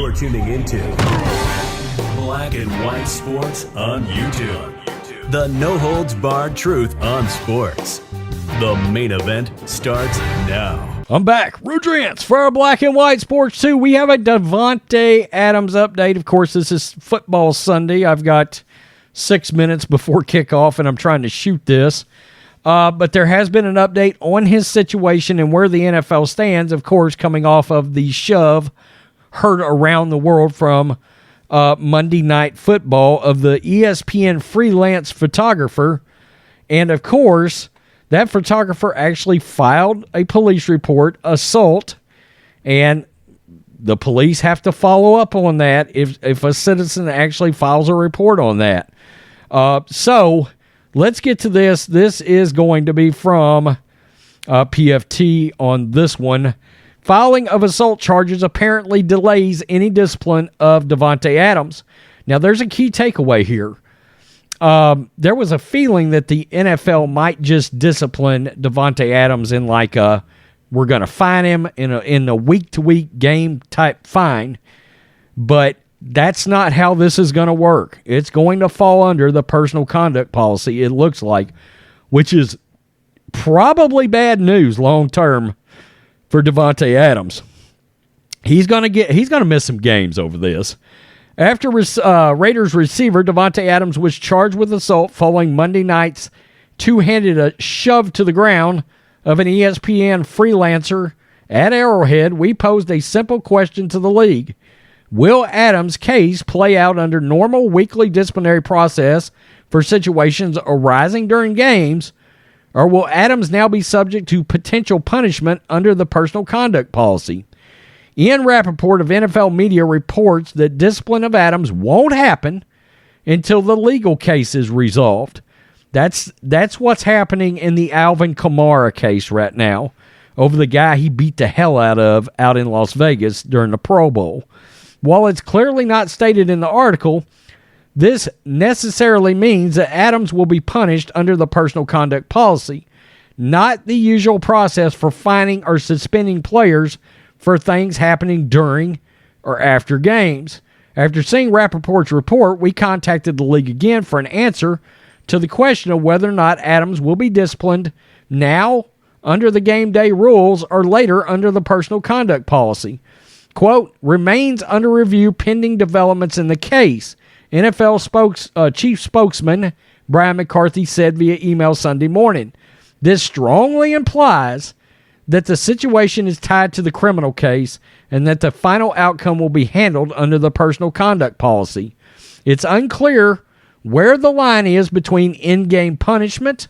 You're tuning into Black and White Sports on YouTube. The no-holds-barred truth on sports. The main event starts now. I'm back. Rudrance for our Black and White Sports 2. We have a Davante Adams update. Of course, this is Football Sunday. I've got 6 minutes before kickoff, and I'm trying to shoot this. But there has been an update on his situation and where the NFL stands, of course, coming off of the shove heard around the world from Monday Night Football of the ESPN freelance photographer. And, of course, that photographer actually filed a police report, assault, and the police have to follow up on that if a citizen actually files a report on that. So let's get to this. This is going to be from PFT on this one. Filing of assault charges apparently delays any discipline of Davante Adams. Now, there's a key takeaway here. There was a feeling that the NFL might just discipline Davante Adams in like a, we're going to fine him in a week-to-week game type fine. But that's not how this is going to work. It's going to fall under the personal conduct policy, it looks like, which is probably bad news long-term for Davante Adams. He's going to miss some games over this. After Raiders receiver Davante Adams was charged with assault following Monday night's two-handed shove to the ground of an ESPN freelancer at Arrowhead, we posed a simple question to the league. Will Adams' case play out under normal weekly disciplinary process for situations arising during games, or will Adams now be subject to potential punishment under the personal conduct policy? Ian Rappaport of NFL Media reports that discipline of Adams won't happen until the legal case is resolved. That's what's happening in the Alvin Kamara case right now over the guy he beat the hell out in Las Vegas during the Pro Bowl. While it's clearly not stated in the article, this necessarily means that Adams will be punished under the personal conduct policy, not the usual process for fining or suspending players for things happening during or after games. After seeing Rappaport's report, we contacted the league again for an answer to the question of whether or not Adams will be disciplined now under the game day rules or later under the personal conduct policy. Quote, remains under review pending developments in the case, NFL chief spokesman Brian McCarthy said via email Sunday morning. This strongly implies that the situation is tied to the criminal case and that the final outcome will be handled under the personal conduct policy. It's unclear where the line is between in-game punishment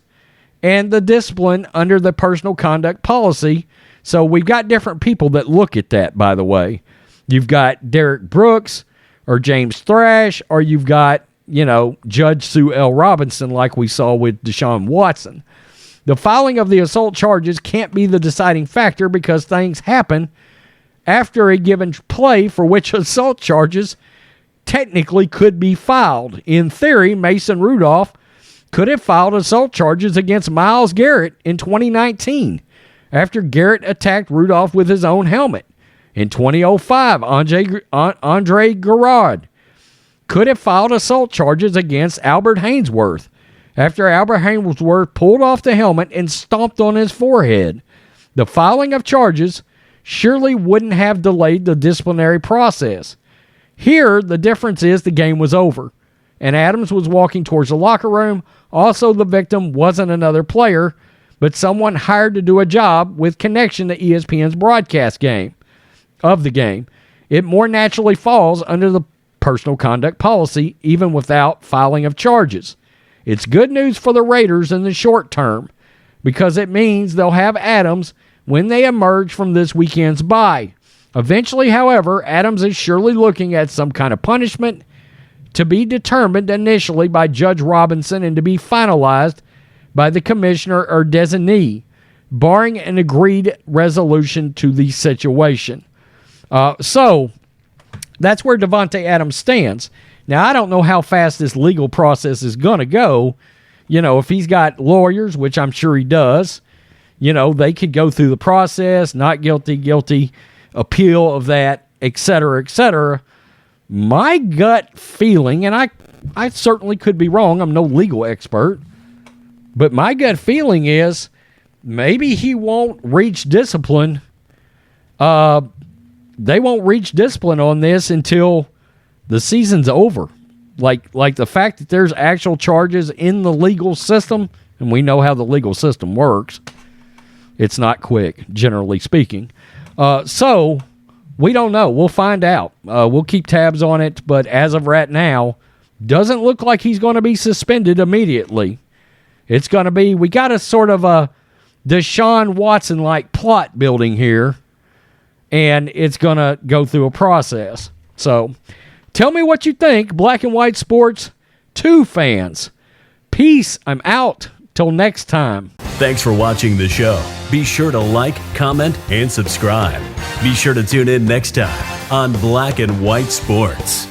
and the discipline under the personal conduct policy. So we've got different people that look at that, by the way. You've got Derek Brooks or James Thrash, or you've got, Judge Sue L. Robinson like we saw with Deshaun Watson. The filing of the assault charges can't be the deciding factor because things happen after a given play for which assault charges technically could be filed. In theory, Mason Rudolph could have filed assault charges against Myles Garrett in 2019 after Garrett attacked Rudolph with his own helmet. In 2005, Andre Garrard could have filed assault charges against Albert Haynesworth after Albert Haynesworth pulled off the helmet and stomped on his forehead. The filing of charges surely wouldn't have delayed the disciplinary process. Here, the difference is the game was over, and Adams was walking towards the locker room. Also, the victim wasn't another player, but someone hired to do a job with connection to ESPN's broadcast of the game. It more naturally falls under the personal conduct policy, even without filing of charges. It's good news for the Raiders in the short term because it means they'll have Adams when they emerge from this weekend's bye. Eventually, however, Adams is surely looking at some kind of punishment to be determined initially by Judge Robinson and to be finalized by the commissioner or designee, barring an agreed resolution to the situation. So that's where Davante Adams stands. Now, I don't know how fast this legal process is going to go. If he's got lawyers, which I'm sure he does, they could go through the process, not guilty, appeal of that, et cetera, et cetera. My gut feeling, and I certainly could be wrong, I'm no legal expert, but my gut feeling is maybe he won't reach discipline. They won't reach discipline on this until the season's over. Like the fact that there's actual charges in the legal system, and we know how the legal system works. It's not quick, generally speaking. So we don't know. We'll find out. We'll keep tabs on it, but as of right now, doesn't look like he's going to be suspended immediately. It's going to be, we got a sort of a Deshaun Watson-like plot building here, and it's going to go through a process. So tell me what you think, Black and White Sports 2 fans. Peace. I'm out. Till next time. Thanks for watching the show. Be sure to like, comment, and subscribe. Be sure to tune in next time on Black and White Sports.